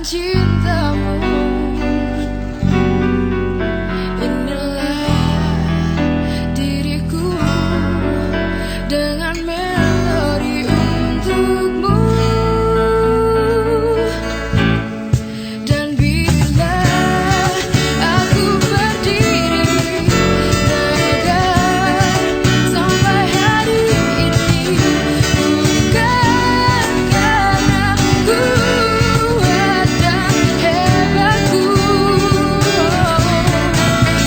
cintamu. Inilah diriku dengan melodi untukmu. Dan bila aku berdiri tegak sampai hari ini, bukan karena kuat dan hebatku,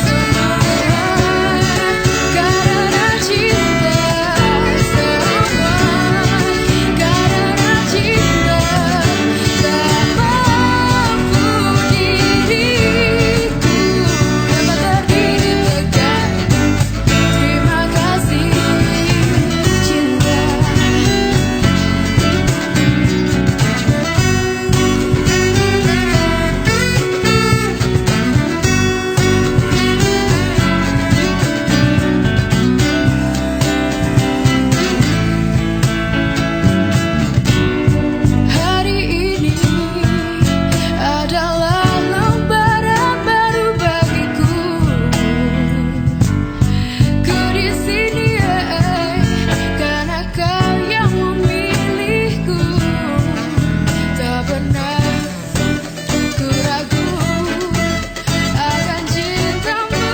semua karena cinta, semua karena cinta. Tak mampu diriku dapat berdiri tegak. Terima kasih cinta. Hari ini adalah lembaran baru bagiku. Ku di sini karena kau yang memilihku. Tak pernah ku ragu akan cintamu.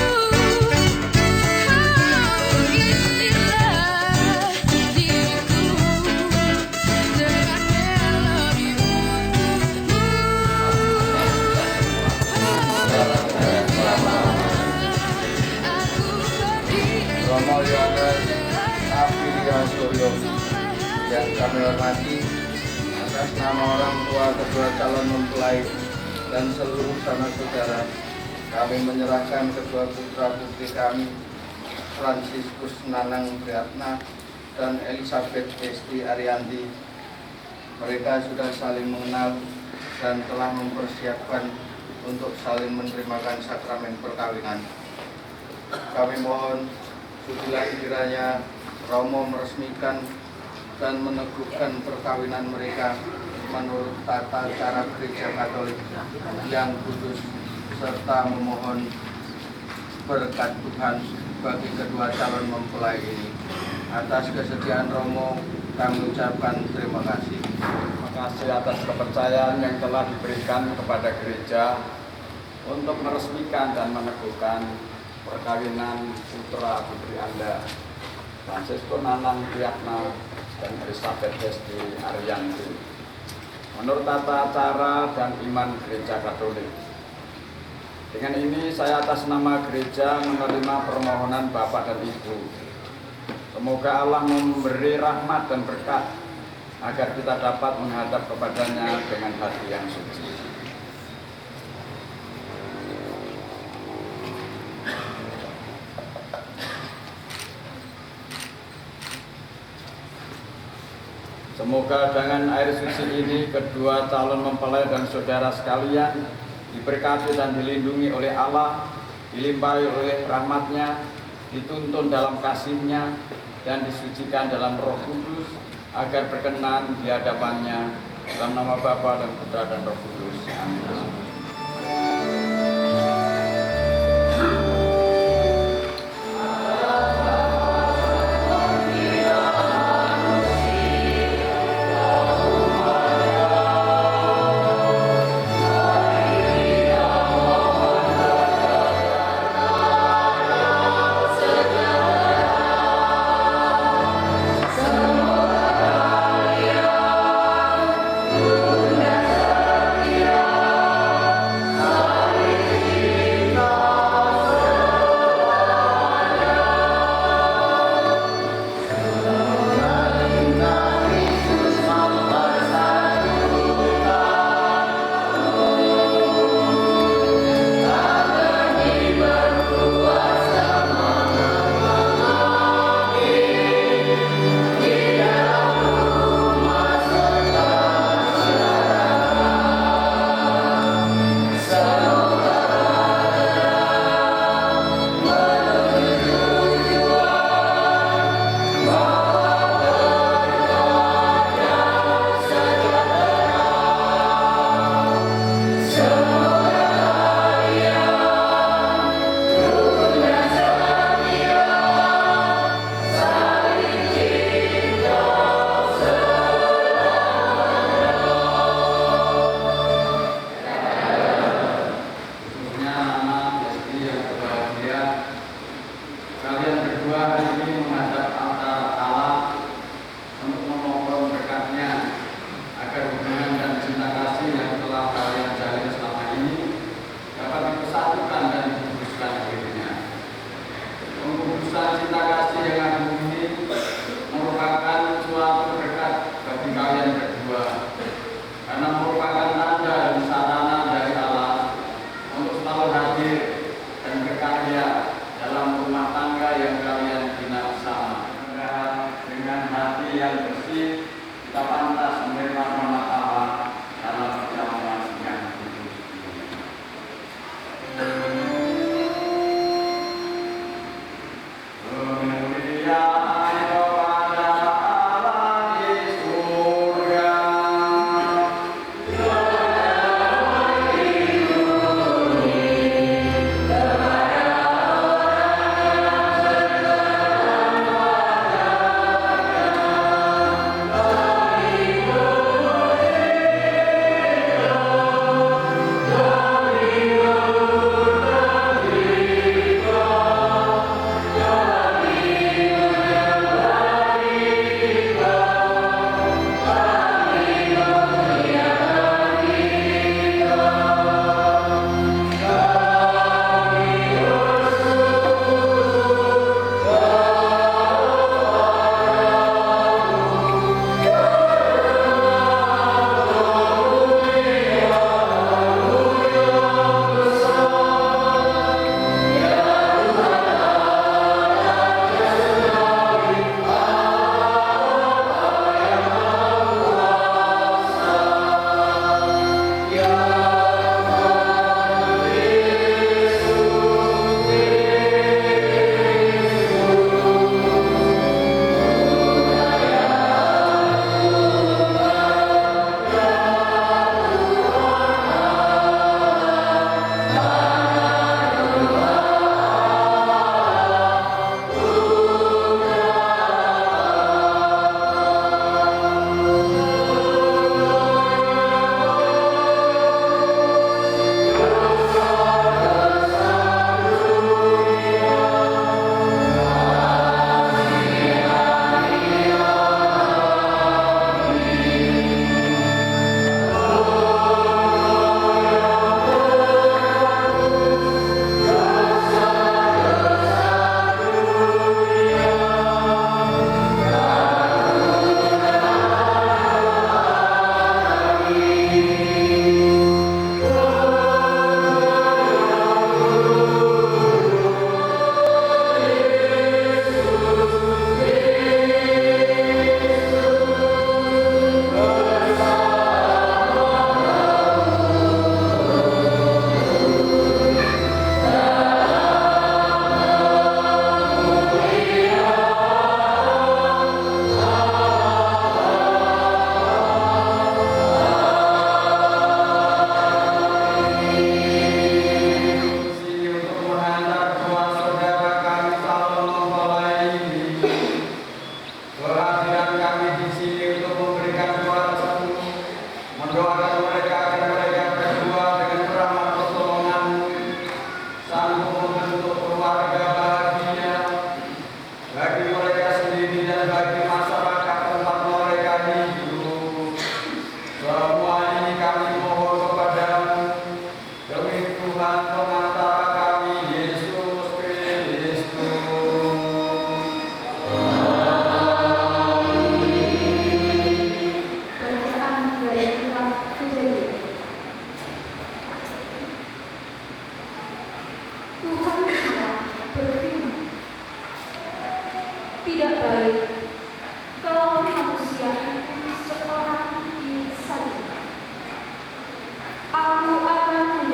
Inilah diriku dengan melodi untukmu. Aku berdiri Romo Yohanes Afilia Suryo yang kami hormati, atas nama orang tua kedua calon mempelai dan seluruh sanak saudara, kami menyerahkan kedua putra putri kami, Fransiskus Nanang Priyatna dan Elizabeth Esti Arianti. Mereka sudah saling mengenal dan telah mempersiapkan untuk saling menerimakan sakramen perkawinan. Kami mohon sudilah kiranya Romo meresmikan dan meneguhkan perkawinan mereka menurut tata cara Gereja Katolik yang kudus, serta memohon berkat Tuhan bagi kedua calon mempelai ini. Atas kesediaan Romo, kami ucapkan terima kasih. Terima kasih atas kepercayaan yang telah diberikan kepada gereja untuk meresmikan dan meneguhkan perkawinan putra putri Anda, Fransiskus Nanang Priyatna dan Elizabeth Esti Arianti, menurut tata cara dan iman Gereja Katolik. Dengan ini saya atas nama gereja menerima permohonan Bapak dan Ibu. Semoga Allah memberi rahmat dan berkat agar kita dapat menghadap kepadanya dengan hati yang suci. Semoga dengan air suci ini kedua calon mempelai dan saudara sekalian diberkati dan dilindungi oleh Allah, dilimpahi oleh rahmat-Nya, dituntun dalam kasih-Nya, dan disucikan dalam Roh Kudus agar berkenan di hadapan-Nya, dalam nama Bapa dan Putra dan Roh Kudus. Amin.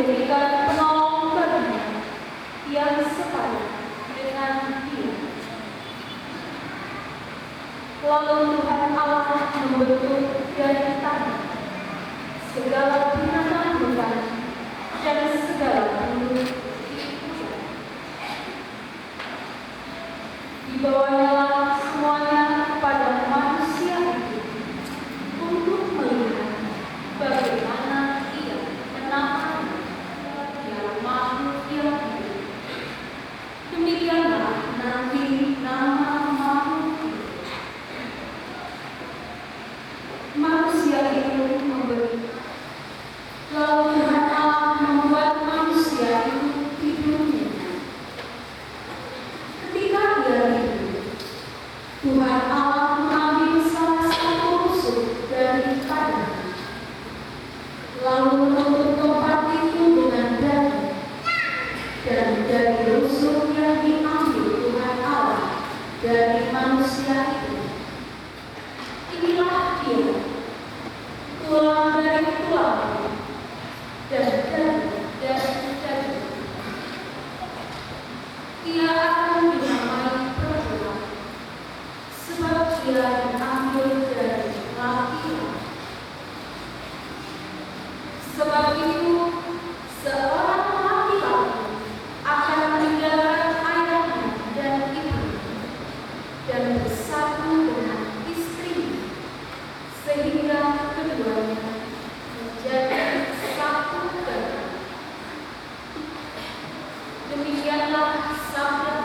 menjadikan penolong baginya yang sepadan dengan dia. Lalu Tuhan Allah membentuk dari tanah segala binatang hutan dan segala bulu di udara. Dibawanyalah semuanya kepada manusia itu untuk melihat bagaimana ia menangani yang makhluk yang hidup. Demikianlah nanti nama makhluk itu. Manusia itu memberi. Lalu Tuhan Allah membuat manusia itu tidurnya. Ketika dia tidur, Tuhan Allah mengambil salah satu rusuk dari padanya, lalu menutup tempat itu dengan daging, dan dari rusuk yang diambil Tuhan Allah dari manusia itu, inilah dia, tulang dari tulang dan daging dari daging. Ia akan dinamai perempuan, sebab dia diambil dari laki-laki. Sebab itu, seorang laki-laki akan meninggalkan ayahnya dan ibunya dan bersatu dengan istrinya, sehingga keduanya menjadi satu badan. Demikianlah sabda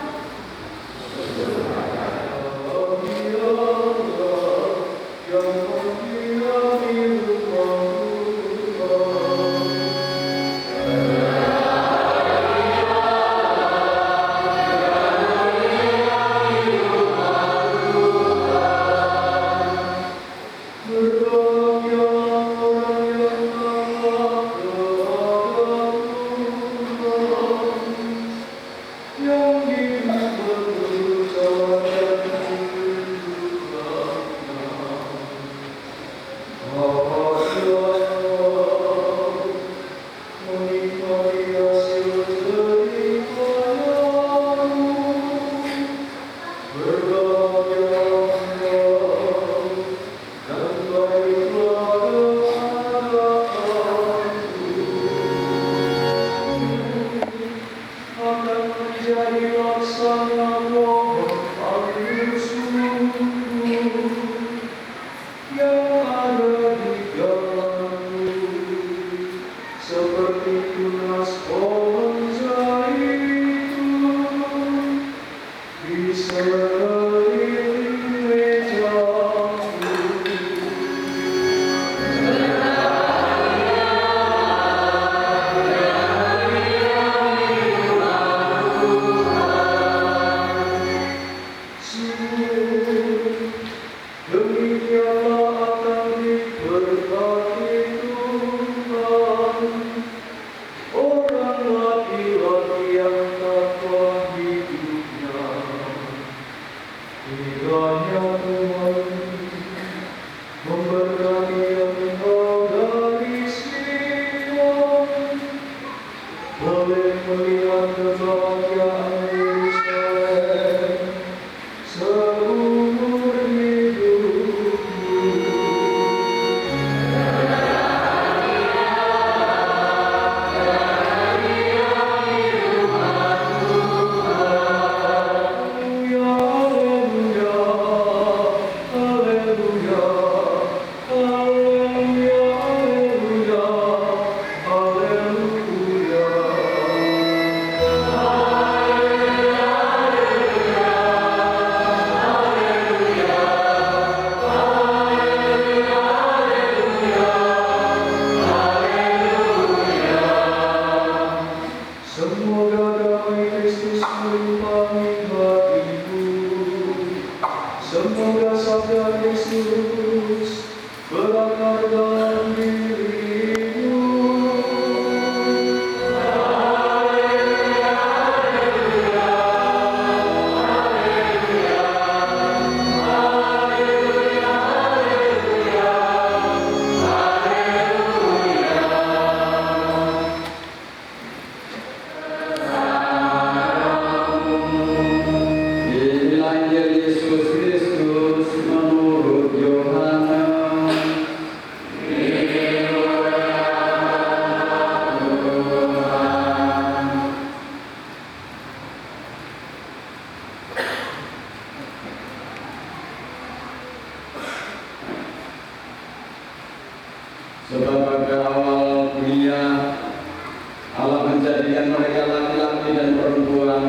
menjadikan mereka laki-laki dan perempuan.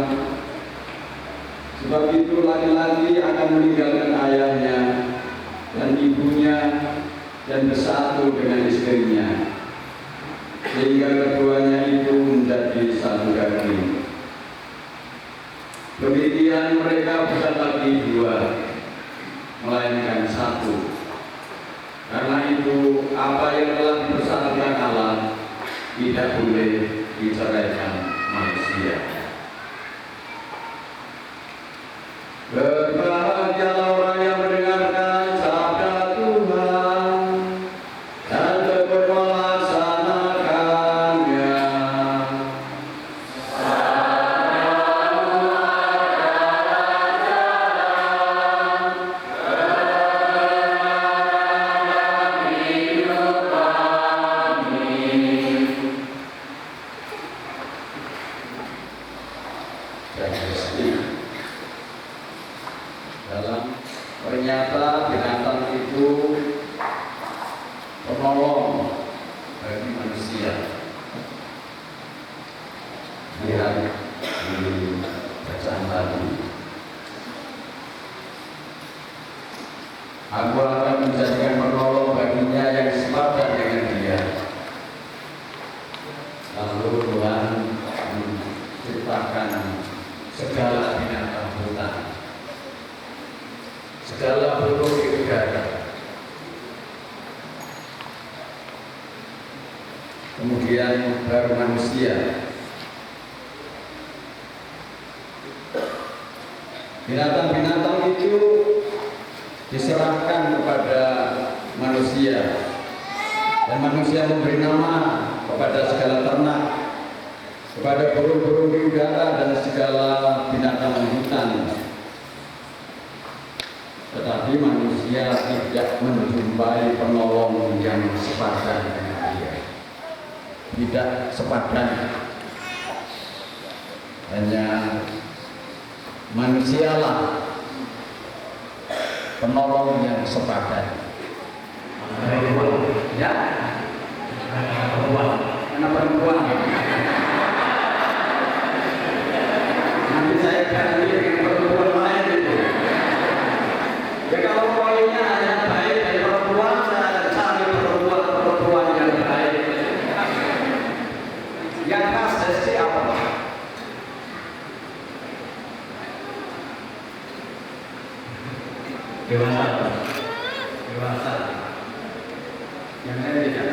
Sebab itu laki-laki akan meninggalkan ayahnya dan ibunya dan bersatu dengan istrinya, sehingga keduanya itu menjadi satu daging. Demikian mereka bukan lagi dua, melainkan satu. Karena itu apa yang telah dipersatukan Allah tidak boleh diceraikan manusia. Berbahagialah orang yang mendengarkan sabda Tuhan dan tekun melaksanakannya. Dalam ternyata binatang itu penolong bagi manusia. Lihat di bacaan tadi. Aku akan menjadikan penolong baginya yang sepadan dengan dia. Lalu Tuhan menciptakan segala binatang hutan, segala bentuk di udara. Kemudian baru manusia. Binatang-binatang itu diserahkan kepada manusia, dan manusia memberi nama kepada segala ternak, kepada burung-burung di udara dan segala binatang hutan. Tetapi manusia tidak menjumpai penolong yang sepadan dengan dia. Tidak sepadan. Hanya manusialah penolong yang sepadan. Ya, anak perempuan. Nanti saya ganti dengan perempuan lain itu. Ya kalau poinnya hanya baik dari perempuan, saya akan cari perempuan yang baik. Yang khas dari apa? Dewasa. Yang lain tidak.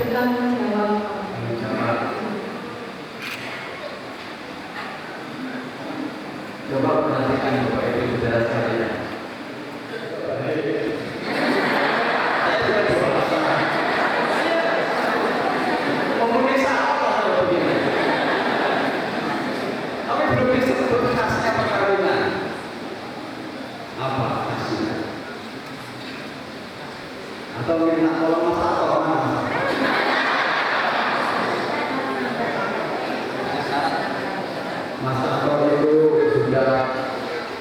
Kenapa mengenal? Coba perhatikan Bapak Ibu saudara sekalian. Komunis apa kalau begini? Tapi belum disebut khasnya perkawinan. Apa khasnya? Atau minta tolong Mas Ato mana? Mas Ato itu sudah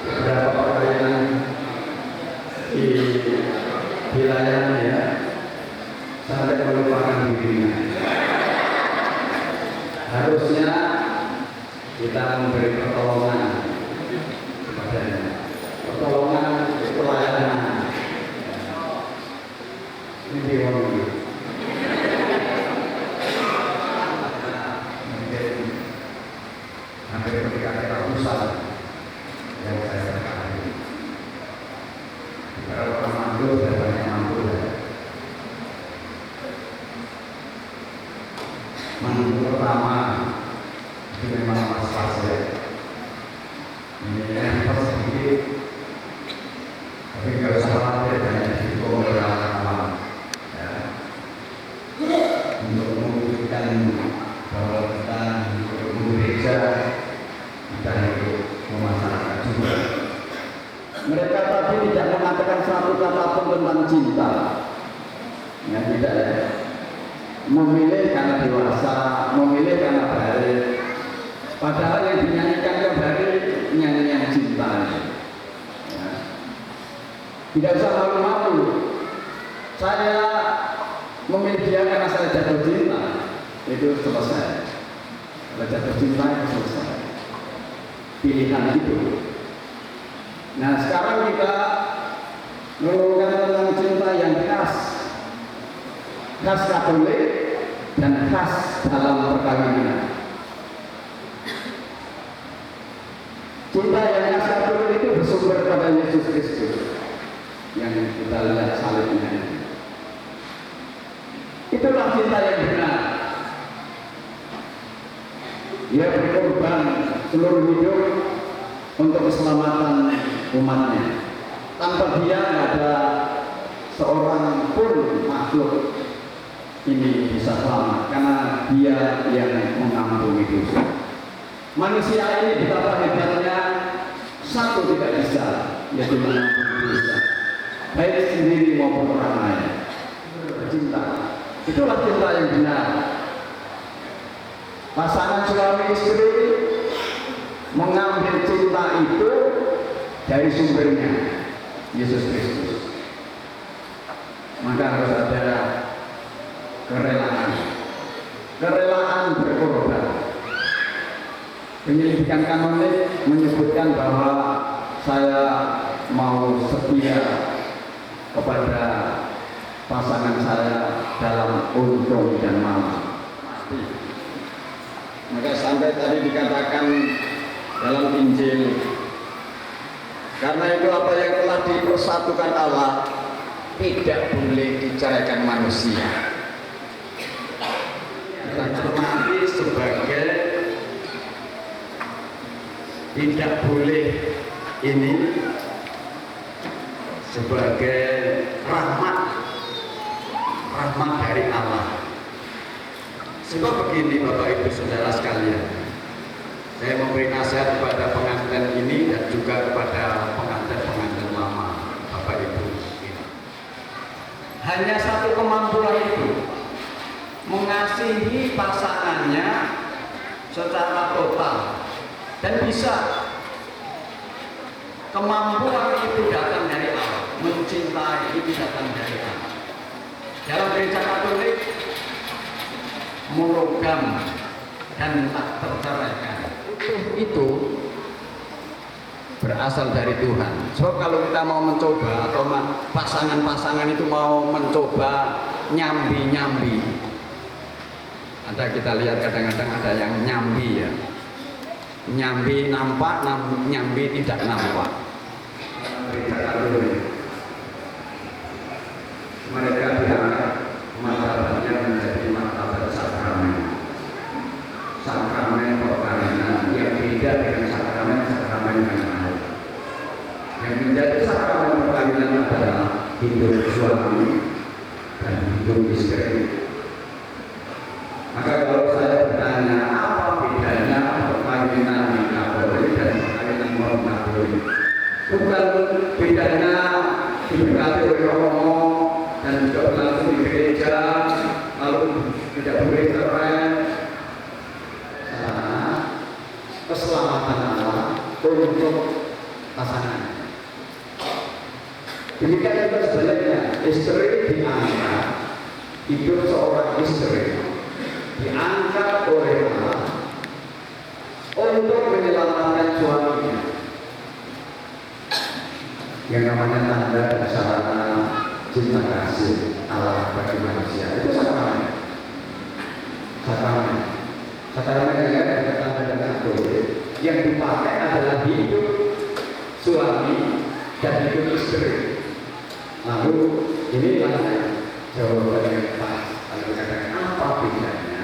beberapa perkawinan di wilayahnya ya, sampai melupakan dirinya. Harusnya kita memberi pertolongan kepadanya, pertolongan pelayanan. Ini diwangi. Mungkin hampir 300-an yang saya terkait. Kalau orang mampu, saya banyak mampu. Mampu pertama itu memang pas-pas ya. Ini yang pas sedikit, tapi nggak usah khawatir, banyak didukung beberapa ya, untuk mewujudkan bahwa kita untuk gereja, kita itu memasyarakat juga. Mereka tadi tidak mengatakan satu kata pun tentang cinta. Ya tidak ya. Memilih karena dewasa, memilih karena baik. Padahal yang dinyanyikan yang baik nyanyian cinta. Ya. Tidak usah malu-malu. Saya memilih dia karena saya jatuh cinta. Itu selesai. Kalau jatuh cinta itu selesai. Pilihan itu. Nah sekarang kita mengurungkan tentang cinta yang khas Katolik dan khas dalam perkawinan. Cinta yang khas Katolik itu bersumber pada Yesus Kristus yang kita lihat salibnya. Itulah cinta yang benar. Dia berkorban seluruh hidup untuk keselamatan umatnya. Tanpa dia tidak ada seorang pun makhluk ini bisa selamat karena dia yang mengampuni dosa. Manusia ini betapa hebatnya, satu tidak bisa, yaitu mengampuni dosa, baik sendiri maupun orang lain. Cinta, itulah cinta yang benar. Pasangan suami istri mengambil cinta itu dari sumbernya, Yesus Kristus. Maka harus ada kerelaan berkorban. Penyelidikan kanonik menyebutkan bahwa saya mau setia kepada pasangan saya dalam untung dan malam. Maka sampai tadi dikatakan dalam Injil, karena itu apa yang telah dipersatukan Allah tidak boleh diceraikan manusia. Kita cermati sebagai tidak boleh ini sebagai rahmat dari Allah. Sebab begini Bapak Ibu Saudara sekalian, saya memberi nasihat kepada pengantin ini dan juga kepada pengantin lama Bapak Ibu. Hanya satu kemampuan itu, mengasihi pasangannya secara total dan bisa. Kemampuan itu datang dari Allah, mencintai itu datang dari Allah. Dalam gereja Katolik, monogam dan tak terceraikan itu berasal dari Tuhan. Sebab kalau kita mau mencoba atau pasangan-pasangan itu mau mencoba nyambi-nyambi, ada kita lihat kadang-kadang ada yang nyambi ya, nyambi nampak, nyambi tidak nampak. Mereka dianggap martabatnya menjadi martabat sakramen perkawinan yang beda dengan sakramen yang lain. Yang menjadi sakramen perkawinan adalah hidup suami dan hidup istri. Maka kalau saya bertanya apa bedanya perkawinan Katolik dan perkawinan non-Katolik, bukan bedanya diberkati oleh Romo dan juga berlangsung di gereja lalu tidak boleh cerai. Keselamatan Allah untuk pasangan. Demikian juga sebaliknya, istri diangkat, hidup seorang istri diangkat oleh Allah untuk menyelamatkan suaminya. Yang namanya tanda dan sarana cinta kasih Allah bagi manusia itu sakramen. Sakramen yang berkaitan dengan Katolik yang dipakai adalah hidup suami dan hidup istri. Lalu ini jawaban yang pas. Kalau dikatakan apa bedanya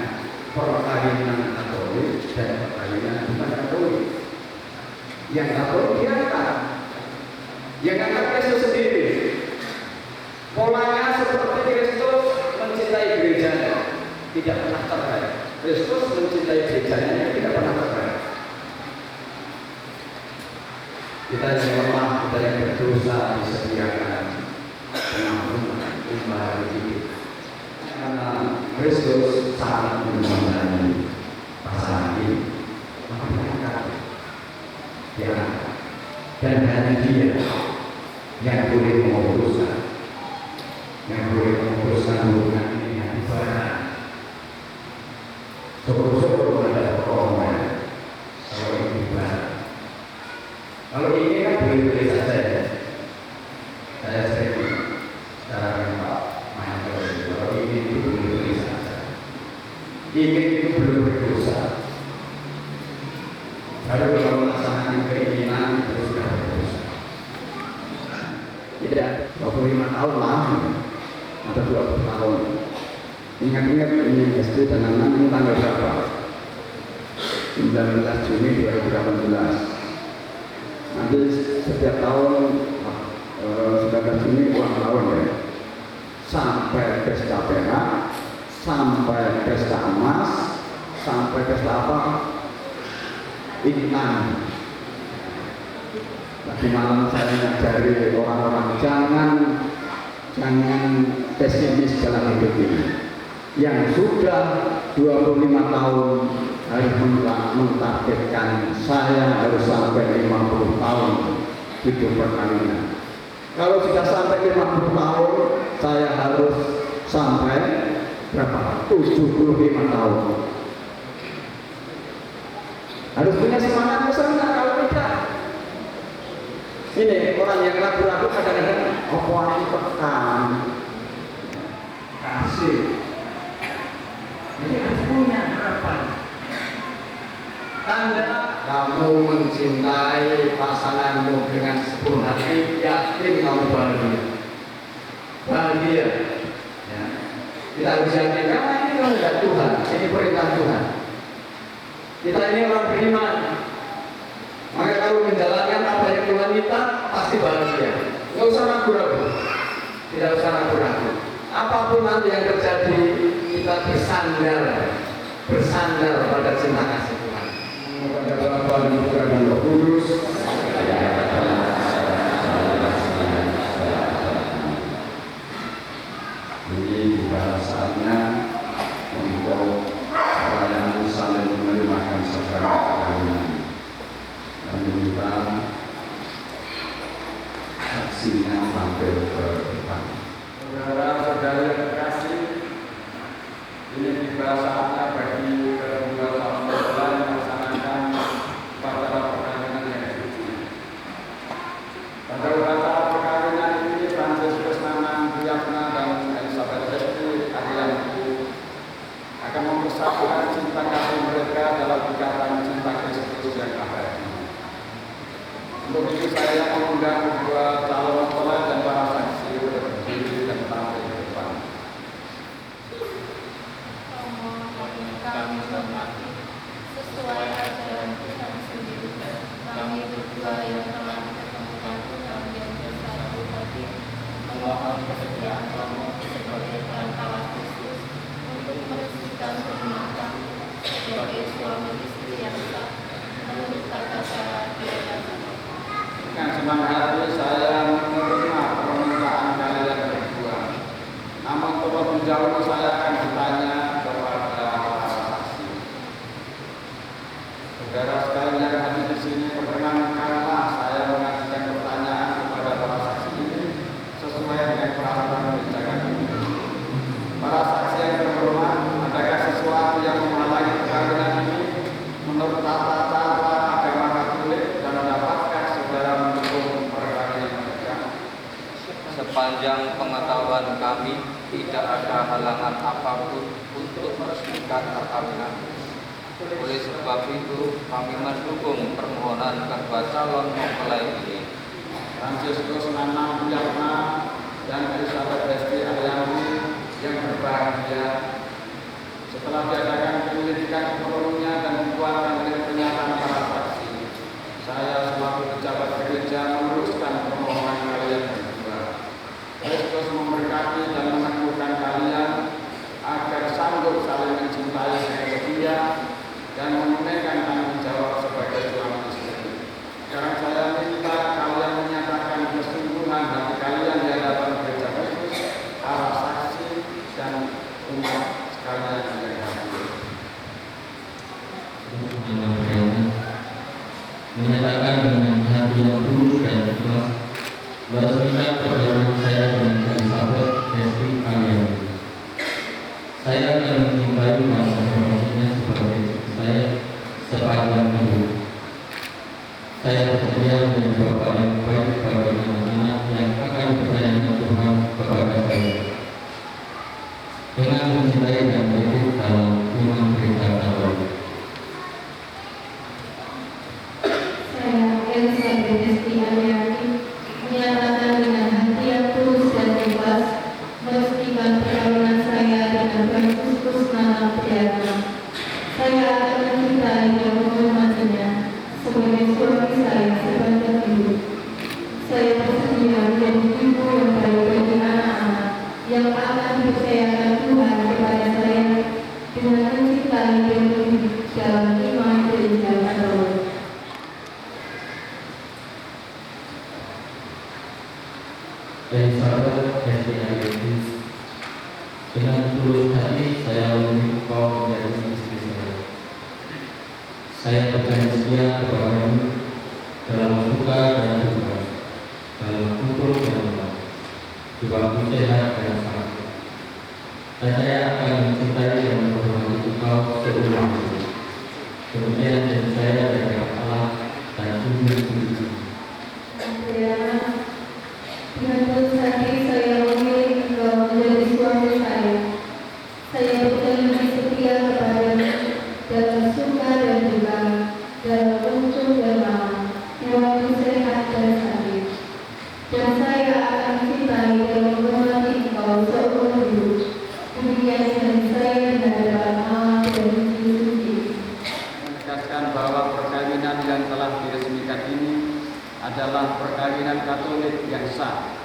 perkawinan Katolik dan perkawinan bukan Katolik? Yang Katolik diangkat, yang angkat Kristus sendiri. Polanya seperti Kristus mencintai gerejanya, tidak pernah cerai. Kristus mencintai gerejanya, tidak pernah cerai. Kita yang lemah, kita yang melalui karena Kristus sangat mencintai pasangan ini, ya, dan hanya Dia yang boleh memutuskan hubungan ini dengan ibadah. Syukur-syukur ada pertolongan kalau ini ibadah. Kalau ini kan boleh-boleh saja ya. Saya sering Pak Michael, kalau ini itu boleh-boleh saja. Ingin itu belum berdosa. Baru kalau melaksanakan keinginan itu sudah berdosa. Tidak, 25 tahun lama atau 20 tahun. Ingat-ingat ini SD dan anak ini tanggal berapa? 19 Juni 2018. Nanti setiap tahun 19 Juni ulang tahun ya. Sampai pesta perak, sampai pesta emas, sampai pesta apa? Intan. Tadi malam saya ngajari orang-orang jangan pesimis dalam hidup ini. Yang sudah 25 tahun harus mentargetkan saya harus sampai 50 tahun hidup perkawinan. Kalau sudah sampai 50 tahun, saya harus sampai berapa? 75 tahun. Harus punya semangat ke sana, kalau tidak. Ini orang yang ragu-ragu kadang-kadang apa ini pekan kasih. Ini harus punya harapan. Tanda kamu mencintai pasanganmu dengan sepenuh hati, yakin kamu bahagia. Bahagia. Ya. Kita harus yakin karena ini kehendak Tuhan, ini perintah Tuhan. Kita ini orang beriman. Maka kalau menjalankan apa yang Tuhan minta, pasti bahagia. Nggak usah ragu-ragu. Tidak usah ragu-ragu. Apapun nanti yang terjadi, kita bersandar pada cinta kasih Tuhan. Kepada Bapa dan Putra dan Roh Kudus. Ini juga saatnya untuk perayaan saling menerima secara perkawinan dan meminta saksinya tampil ke depan. Saudara-saudara yang terkasih, ini tiba saatnya bagi kedua calon mempelai melaksanakan upacara perkawinan yang suci. Pada upacara perkawinan ini, Fransiskus Nanang Buyatna dan Elizabeth Resti Ariyanti akan mempersatukan cinta kasih mereka dalam ikatan cinta Kristus yang abadi. Untuk itu saya mengundang kedua calon mempelai dan para saksi untuk berdiri dan tampil di depan. Kami hormati sesuai ajaran Tuhan sendiri. Kami berdua yang telah diketemukan Tuhan yang bersatu hati memohon kesediaan kamu sebagai perantara Kristus untuk meresmikan hubungan kami sebagai suami istri yang sah menurut tata cara Tuhan. Dengan senang hati saya menerima permintaan kalian berdua. Namun terlebih dahulu saya akan bertanya kepada para saksi. Saudara sekalian yang hadir di sini, perkenankanlah saya mengajukan pertanyaan kepada para saksi ini sesuai dengan peraturan kebijakan ini. Para saksi yang terhormat, adakah sesuatu yang menghalangi perkawinan ini menurut tata cara agama Katolik dan dapatkah saudara mendukung perkawinan mereka? Sepanjang pengetahuan kami, tidak ada halangan apapun untuk meresmikan perkawinan. Oleh sebab itu, kami mendukung permohonan kedua calon mempelai ini. Fransiskus Nanang Buyatna dan Elizabeth Resti Ariyanti yang berbahagia, setelah diadakan penyelidikan sepenuhnya dan dikuatkan dengan pernyataan para saksi, saya selaku pejabat gereja meneruskan permohonan kalian berdua. Kristus memberkati dan meneguhkan kalian agar sanggup saling mencintai dengan setia dan menunaikan tanggung jawab sebagai suami istri. Sekarang saya minta kalian menyatakan kesungguhan hati kalian di hadapan gereja Kristus, arah meresmikan perjalanan saya dengan Elizabeth Hesti Aliani. Saya akan mencintai dan menghormatinya sebagai istri saya sepanjang hidup. Saya bersedia menjadi bapak yang baik bagi anak-anak yang akan dipercayakan Tuhan kepada saya. Dengan mencintai dan mendidik dalam iman gereja Katolik. Saya, Elizabeth Hesti Aliani, menyatakan dengan hati yang tulus dan ikhlas meresmikan perkawinan saya dengan Franciscus Nanang Priatna. Saya akan mencintai dan menghormatinya sebagai suami saya sepanjang hidup. Saya bersedia menjadi ibu yang baik bagi anak-anak yang akan dipercayakan Tuhan kepada saya dengan mencintai dan mendidik dalam iman gereja Katolik. Elizabeth Hesti Aliani, dengan tulus hati saya memilih kau menjadi istri saya. Saya bersedia kepadamu dalam suka dan duka, dalam kutuk dan lelah, di waktu sehat dan sakit. Dan saya akan mencintai dan menghormati engkau seumur hidup. Kemudian jadi saya dari Allah dan sungguh-sungguh. Dengan tulus hati saya memilih engkau menjadi suami saya. Saya berjanji setia kepadamu dalam suka dan duka, dalam untung dan malam, di waktu sehat dan sakit. Dan saya akan mencintai dan menghormati engkau seumur hidup. Demikian janji saya di hadapan Allah dan suci. Menegaskan bahwa perkawinan yang telah diresmikan ini adalah perkawinan Katolik yang sah.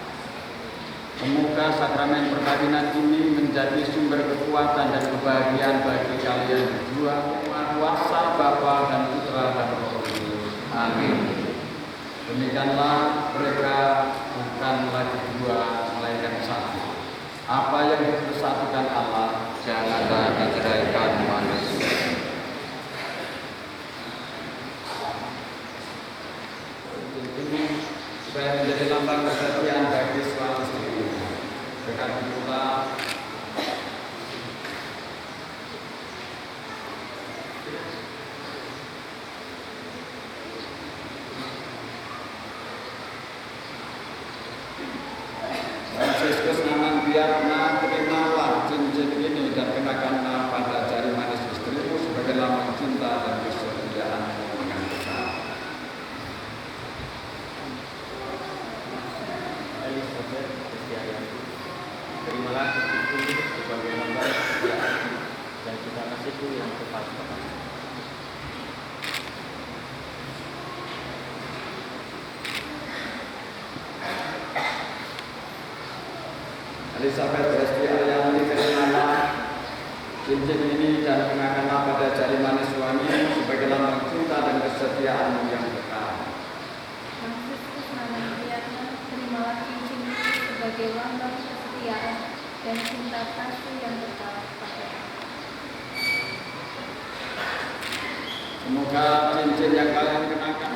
Semoga sakramen perkawinan ini menjadi sumber kekuatan dan kebahagiaan bagi kalian berdua, kuasa Bapa dan Putra dan Roh Kudus. Amin. Demikianlah mereka bukan lagi dua, melainkan satu. Apa yang dipersatukan Allah, janganlah diceraikan manusia. Ini supaya menjadi lambang kesetiaan bagi suami istri. Berkat pula Franciscus Nanang Priatna, terimalah cincin ini dan kenakanlah pada jari manis istrimu sebagai lambang cinta dan kesetiaan dengan kekal. Elizabeth Hesti Aliani, terimalah cincin ini sebagai lambang kesetiaan dan cinta kasihku yang kekal kepadamu. Elizabeth Hesti Aliani, terimalah cincin ini dan kenakanlah pada jari manis suami sebagai lambang cinta dan kesetiaan yang kekal. Franciscus Nanang Priatna, terimalah cincin ini sebagai lambang kesetiaan dan cinta kasih yang kekal kepadamu. Semoga cincin yang kalian kenakan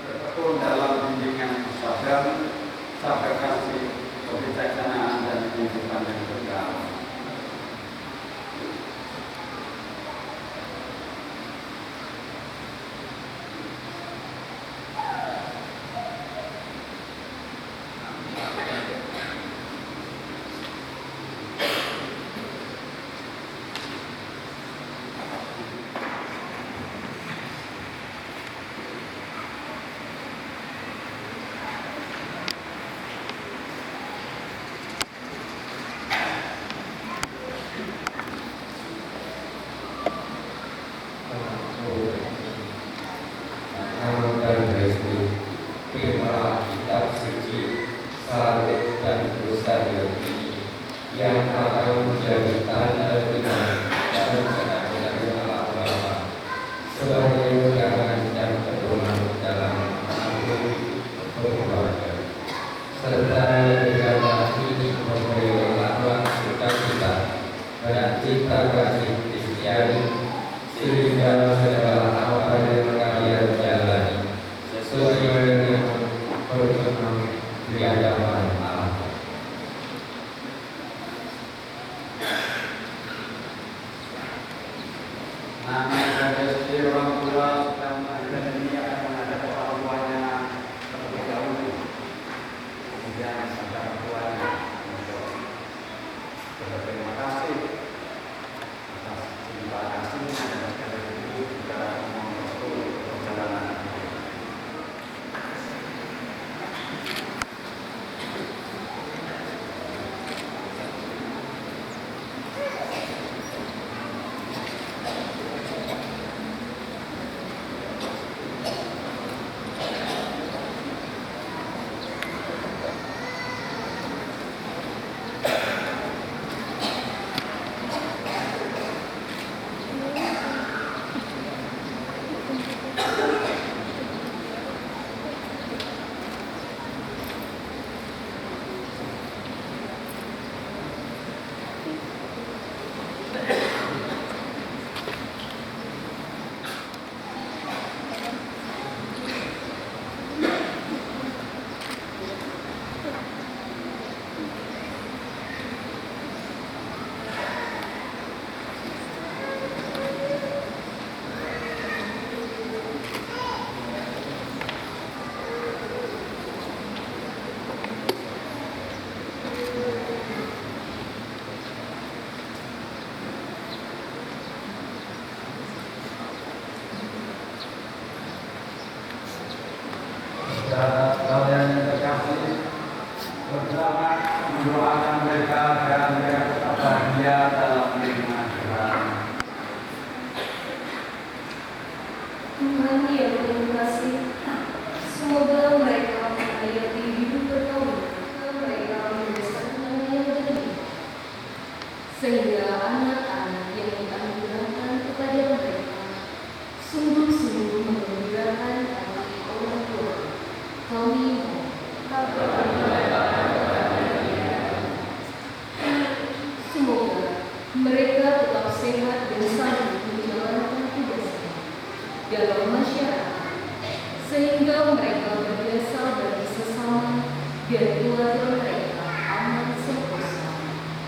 bertekun dalam bimbingan sabar kasih, kebijaksanaan dan kehidupan yang kekal.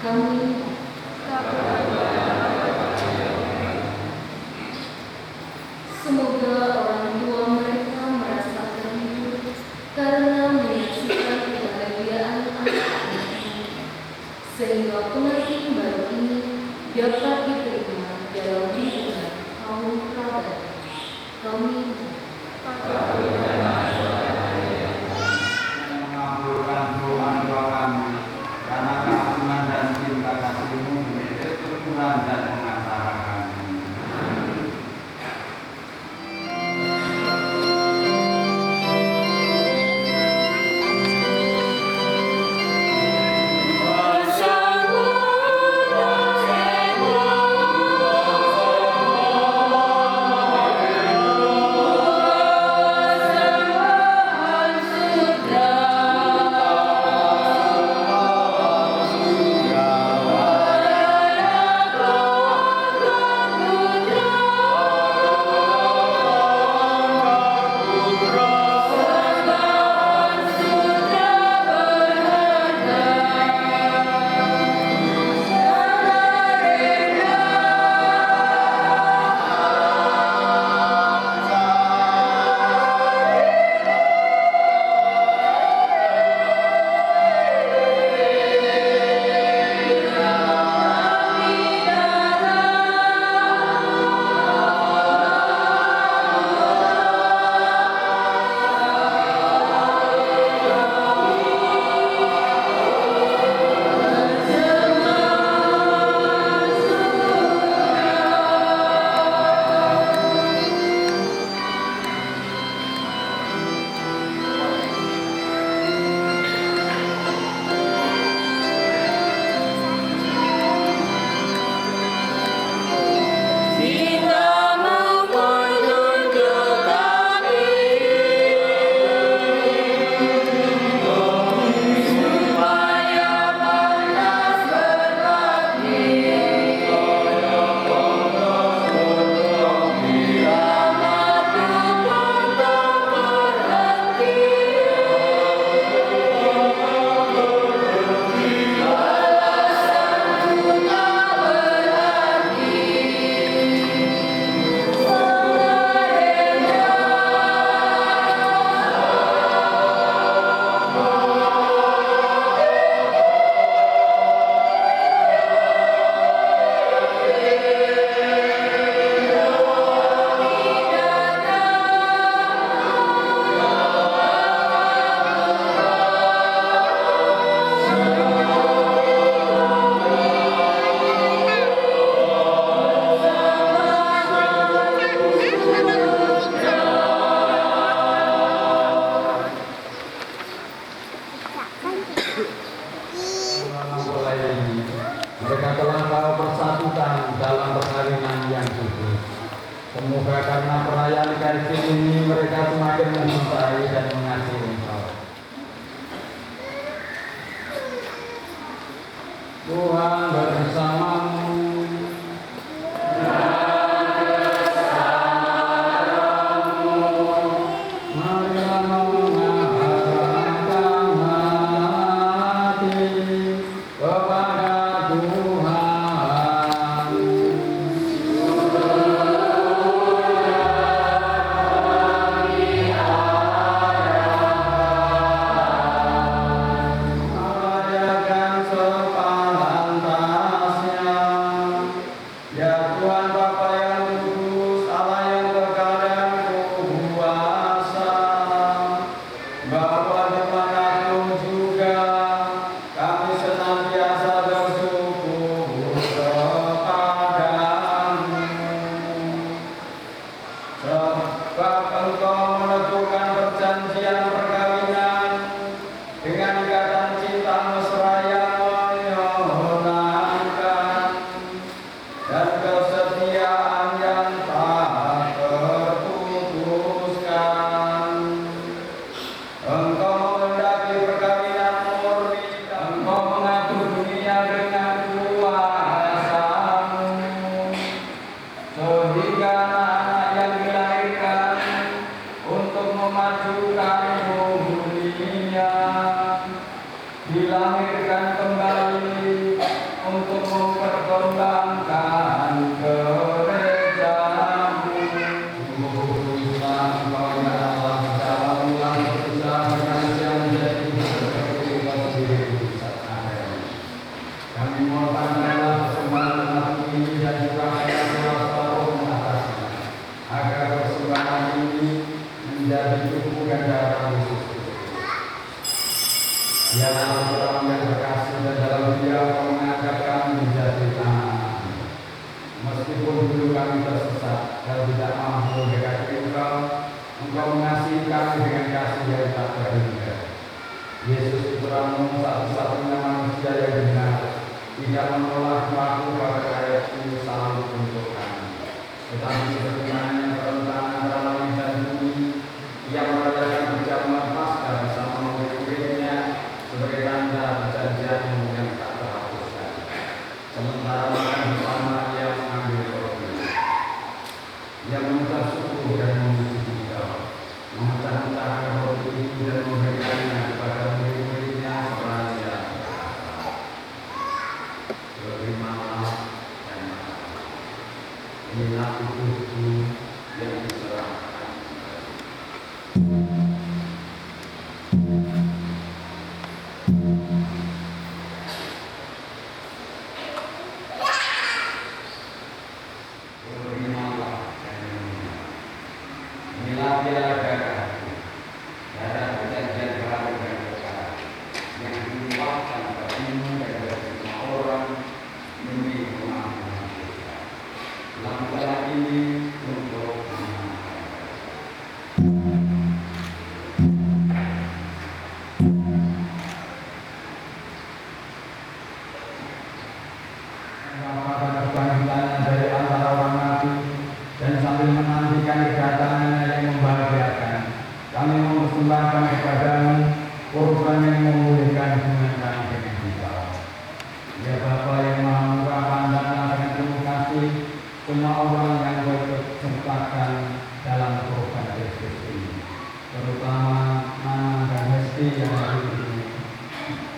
Kami semoga orang tua mereka merasa terhibur karena menyaksikan kebahagiaan anak-anaknya, sehingga pengantin baru ini dapat diterima dalam hubungan kaum kerabat. Kami mengabulkan doa-doa kami karena keagungan dan cinta kasih-Mu menjadi keturunan dan pengantara kami. Mereka telah kau persatukan dalam perkawinan yang kudus. Semoga karena perayaan Ekaristi ini mereka semakin mencintai dan mengasihi Engkau. Tuhan bersamamu. Dilahirkan kembali menjadi tubuh dan darah Yesus Kristus. Ya orang yang berkasih dan dalam Dia Engkau mengangkat kami menjadi anak. Meskipun dulu kami tersesat dan tidak mampu mendekati Engkau, Engkau mengasihi kami dengan kasih yang tak terhingga. Yesus Putra-Mu satu-satunya manusia yang benar, tidak menolak pelaku pada karyanya selalu untuk kami. Tetapi sebagaimana pertentangan antara langit dan bumi, Ia merayakan perjamuan Paskah bersama murid-muridnya sebagai tanda perjanjian yang tak terhapuskan. Sementara makan bersama, Ia mengambil roti. Ia mengucap syukur dan memuji Engkau, memecah-mecahkan roti itu dan memberikannya kepada murid-muridnya seraya. Terimalah dan makan. Inilah tubuhku yang diserahkan. Terimalah dan minum. Inilah piala darahku, darah perjanjian baru dan kekal, yang ditumpahkan bagimu dan bagi semua orang demi pengampunan dosa. Lakukanlah ini untuk menyenangkan. Pada kebangkitannya dari antara orang mati dan sambil menantikan kedatangannya yang membahagiakan, kami mempersembahkan kepadamu korban yang memulihkan hubungan kami dengan Engkau. Ya Bapa yang Maha Murah, pandanglah dengan penuh kasih semua orang yang bersertakan dalam korban Kristus ini, terutama Nana dan Hesti yang hari ini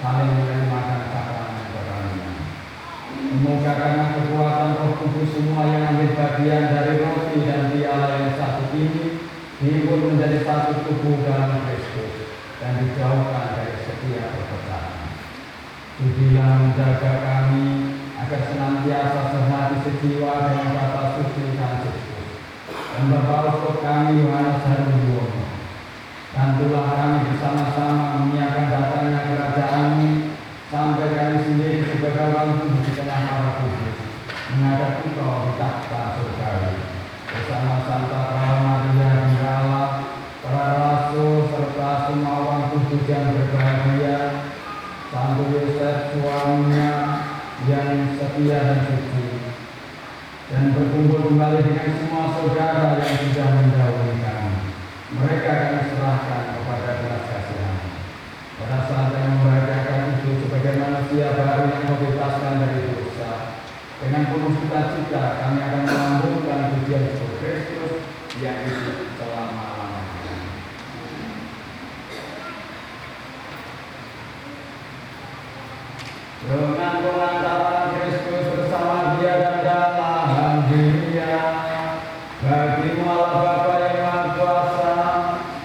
saling menerima sakramen perkawinan. Semoga karena kekuatan Roh Kudus semua yang ambil bagian dari roti dan piala yang satu ini dihimpun menjadi satu tubuh dalam Kristus dan dijauhkan dari setiap perpecahan. Sudilah menjaga kami agar senantiasa sehati sejiwa dengan kata suci Fransiskus dan Bapak Uskup kami Yohanes Harunduwono. Bantulah kami bersama-sama menyiapkan datangnya kerajaan-Mu sampai kami sendiri sebagai orang kudus di tengah para kudus menghadap Engkau di takhta surgawi bersama Santa Clara Maria Bunda Allah, para rasul serta semua orang kudus yang berbahagia, Santo Yosef suaminya yang setia dan suci, dan berkumpul kembali dengan semua saudara yang sudah mendahului kami. Mereka kami serahkan kepada belas kasihan. Pada saat yang membahagiakan itu sebagai manusia baru yang membebaskan dari dosa, dengan penuh sukacita kami akan melambungkan pujian Yesus Kristus yang hidup selama-lamanya. Dengan pengantaran Kristus bersama Dia dan dalam Dia, bagi-Mu Allah Bapa yang Maha Kuasa,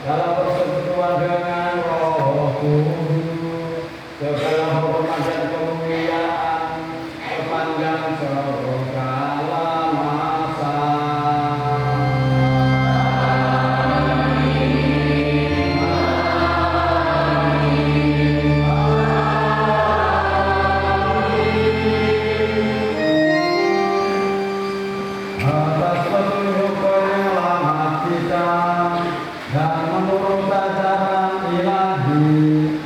dalam persekutuan dengan Roh Kudus, segala hormat dan kemuliaan sepanjang segala masa. Atas petunjuk penyelamat kita dan menurut ajaran ilahi,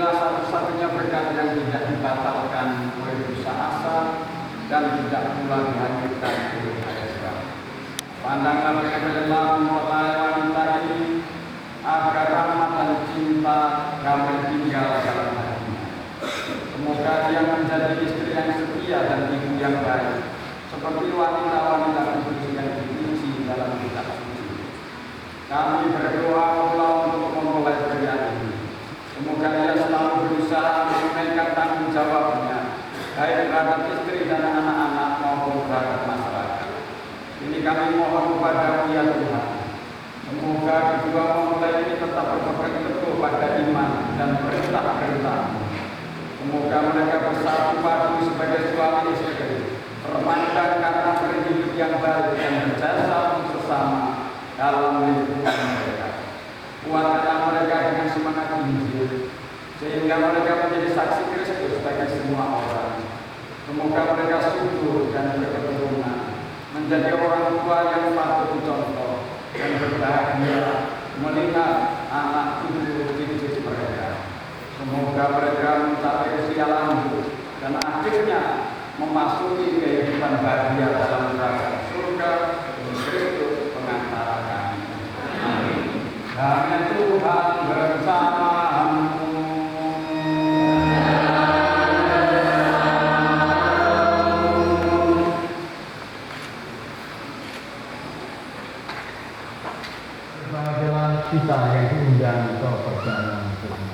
inilah satu-satunya berkat yang tidak dibatalkan oleh dosa asal dan tidak pula dihancurkan oleh dosa. Pandanglah kebenaran mempelai wanita ini agar rahmat dan cinta damai tinggal dalam hatinya. Semoga dia menjadi istri yang setia dan ibu yang baik, seperti wanita-wanita kudus yang dipuji dalam kitab suci. Kami berdoa pula untuk memulai pria ini. Semoga ia selalu berusaha menunaikan tanggung jawabnya, baik terhadap istri dan anak-anak maupun terhadap masyarakat. Ini kami mohon kepada ya Tuhan. Semoga kedua mempelai ini tetap berpegang teguh pada iman dan perintah-perintah. Semoga mereka bersatu padu sebagai suami istri, terpandang karena berhidup yang baik dan berjasa untuk sesama dalam lingkungan mereka. Kuatkanlah mereka dengan semangat Injil, sehingga mereka menjadi saksi Kristus bagi semua orang. Semoga mereka subur dan berketurunan, menjadi orang tua yang patut dicontoh dan berbahagia melihat anak cucu mereka. Semoga mereka mencapai usia lanjut dan akhirnya memasuki kehidupan bahagia dalam neraka surga Kristus pengantara kami. Amin. Damai Tuhan bersamamu. Berbahagialah kita yang diundang ke perjalanan Tuhan.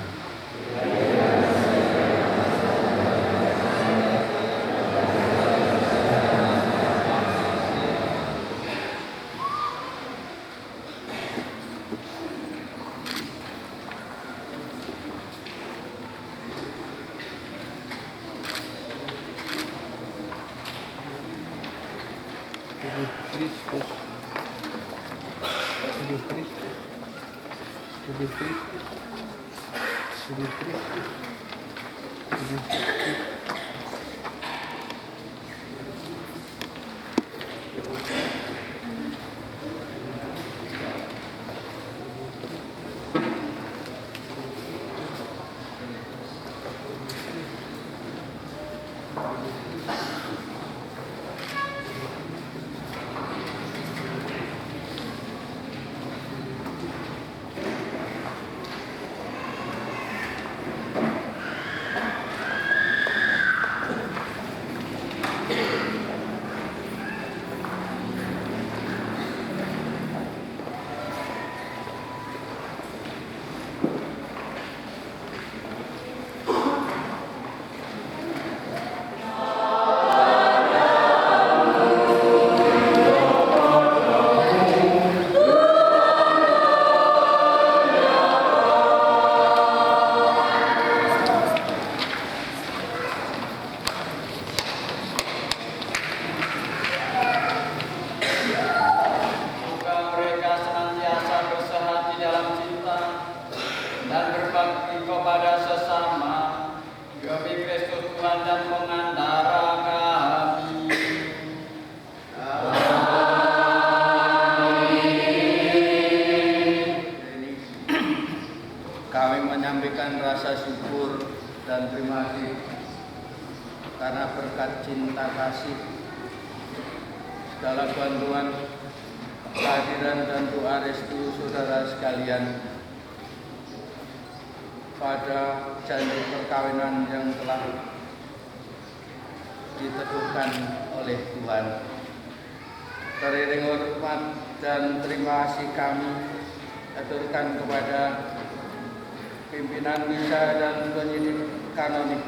Kami menyampaikan rasa syukur dan terima kasih karena berkat cinta kasih, segala bantuan, kehadiran dan doa restu saudara sekalian pada janji perkawinan yang telah diteguhkan oleh Tuhan. Teriring hormat dan terima kasih kami aturkan kepada pimpinan misa dan penyidik kanonik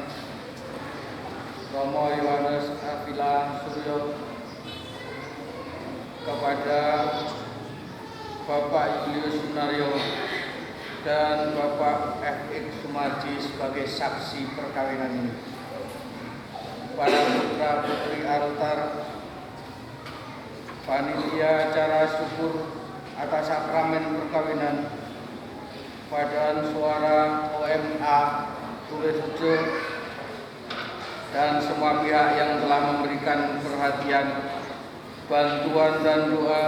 Romo Yohanes Avila Suryo, kepada Bapak Julius Sunario dan Bapak F.X. Sumarji sebagai saksi perkawinan ini, para putra putri altar, panitia acara syukur atas sakramen perkawinan, paduan suara OMA Tulisjo, dan semua pihak yang telah memberikan perhatian, bantuan dan doa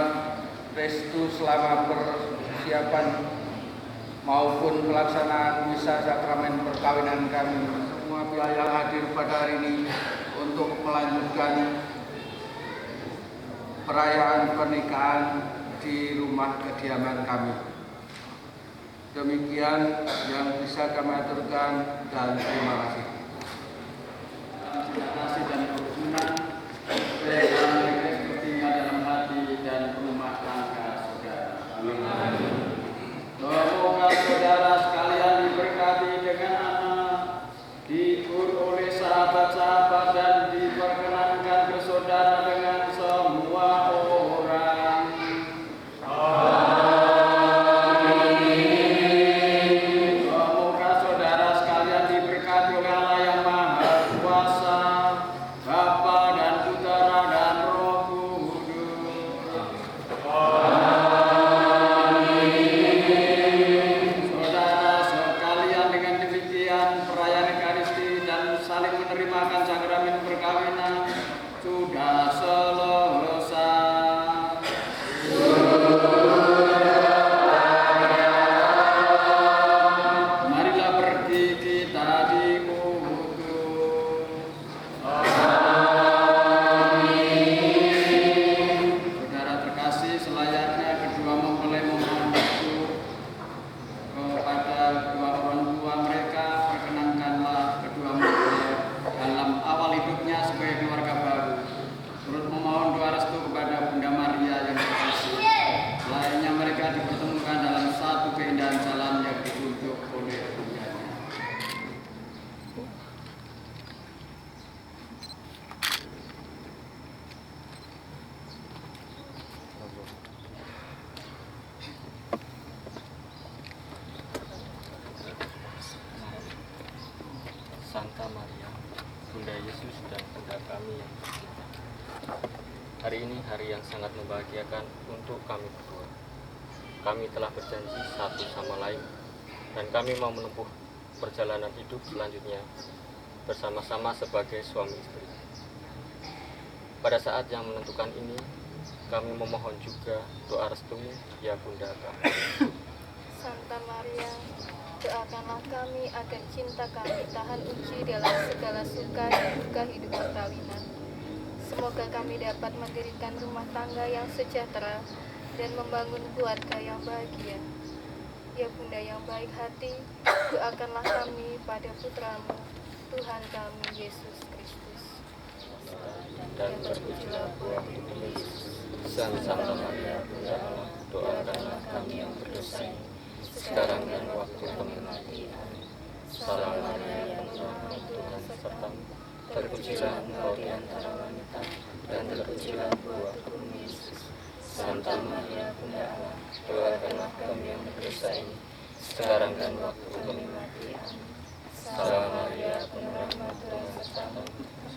restu selama persiapan maupun pelaksanaan misa sakramen perkawinan kami. Semua pihak yang hadir pada hari ini untuk melanjutkan perayaan pernikahan di rumah kediaman kami. Demikian yang bisa kami aturkan dan terima kasih. Terima kasih dan kerukunan dalam kepentingan dalam hati dan rumah tangga saudara. Amin. Semoga saudara sekalian diberkati dengan anak, dihibur oleh sahabat-sahabat dan diperkenankan ke saudara dengan semua orang. Semoga saudara sekalian diberkati oleh Allah yang Maha Kuasa, Bapa dan Putera dan Roh Kudus. Saudara sekalian, dengan demikian perayaan Ekaristi dan saling menerimakan sakramen perkawinan sudah selesai. Marilah pergi kita diutus. Saudara terkasih, selayaknya kedua mempelai memohon restu kepada kedua orang tua mereka, perkenankanlah kedua mempelai dalam awal hidupnya sebagai keluarga baru. Turut memohon doa restu kepada Bunda Maria yang terkasih. Selayaknya mereka dipertemukan dalam satu keindahan jalan yang ditunjuk oleh bundanya. Santa Maria, Bunda Yesus dan Bunda kami yang tercinta. Hari ini hari yang sangat membahagiakan untuk kami berdua. Kami telah berjanji satu sama lain dan kami mau menempuh perjalanan hidup selanjutnya bersama-sama sebagai suami istri. Pada saat yang menentukan ini, kami memohon juga doa restumu, ya Bunda kami. Santa Maria, doakanlah kami agar cinta kami tahan uji dalam segala suka dan duka hidup perkawinan. Semoga kami dapat mendirikan rumah tangga yang sejahtera dan membangun keluarga yang bahagia. Ya Bunda yang baik hati, doakanlah kami pada Putramu, Tuhan kami Yesus Kristus. Dan terpujilah buah tubuh Yesus. Santa Maria, Bunda Allah, doakanlah kami yang berdosa ini, sekarang dan waktu kami mati. Amin. Salam Maria, penuh rahmat Tuhan sertamu, terpujilah engkau di antara wanita, dan terpujilah buah tubuh Yesus. Santa Maria, Bunda Allah, doakanlah kami yang berdosa ini, sekarang dan waktu kami mati. Amin. Salam Maria, penuh rahmat Tuhan sertamu,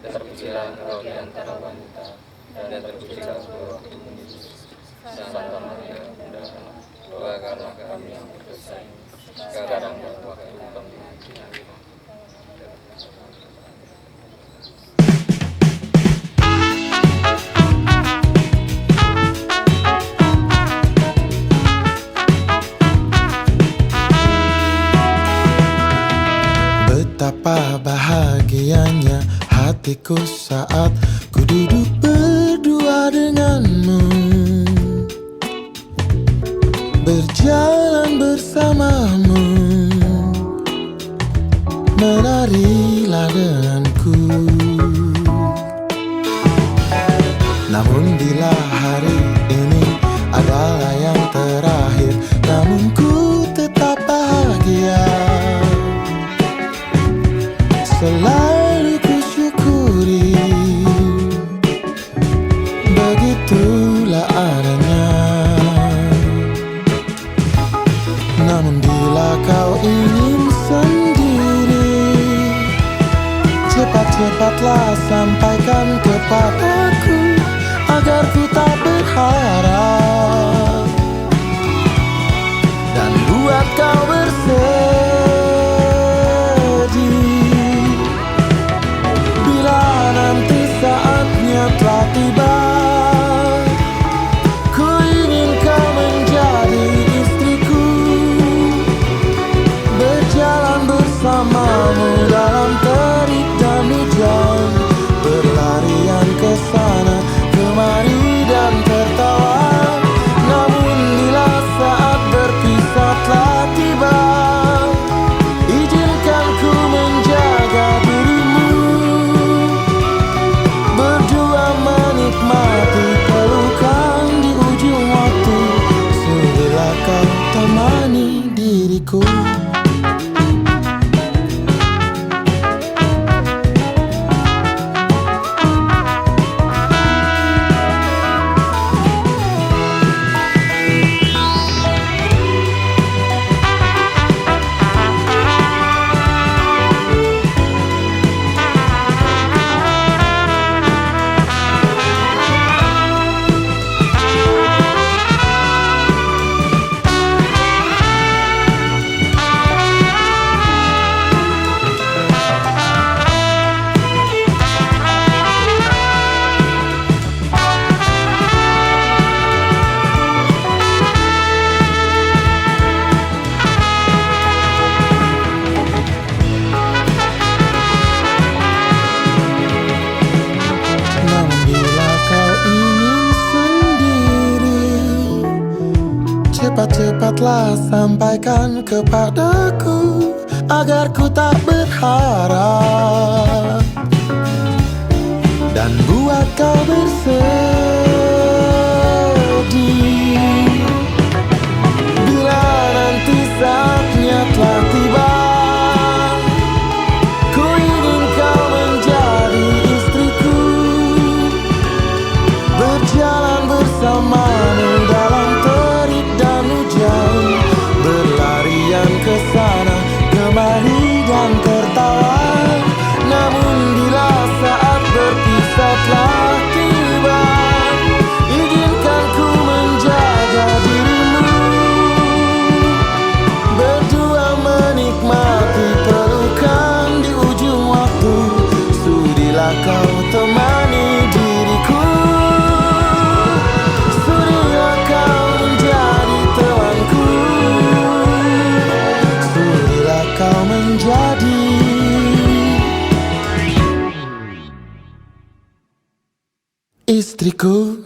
terpujilah engkau di antara wanita, dan terpujilah buah tubuh Yesus. Santa Maria, Bunda Allah, doakanlah kami yang berdosa ini, sekarang dan waktu kami mati. Amin. Betapa bahagianya hatiku saat ku duduk berdua denganmu, berjalan bersamamu, menarilah denganku. Namun bila hari ini adalah yang terakhir, namun ku tetap bahagia. Selalu ku syukuri, begitulah adanya. Namun bila kau ingin sendiri, cepat-cepatlah sampaikan kepadaku, agar ku tak berharap dan buat kau bersedih. Bila nanti saatnya telah tiba, ku ingin kau menjadi istriku. sampaikan kepadaku agar ku tak berharap dan buat kau bersedih. Bila nanti saatnya telah tiba, ku ingin kau menjadi istriku, berjalan bersamamu dalam terik dan hujan, berlarian ke sana kemari dan tertawa. Namun bila saat berpisah telah tiba, izinkan ku menjaga dirimu, berdua menikmati pelukan di ujung waktu. Sudilah kau temani diriku, sudilah kau menjadi temanku, sudilah kau menjadi istriku.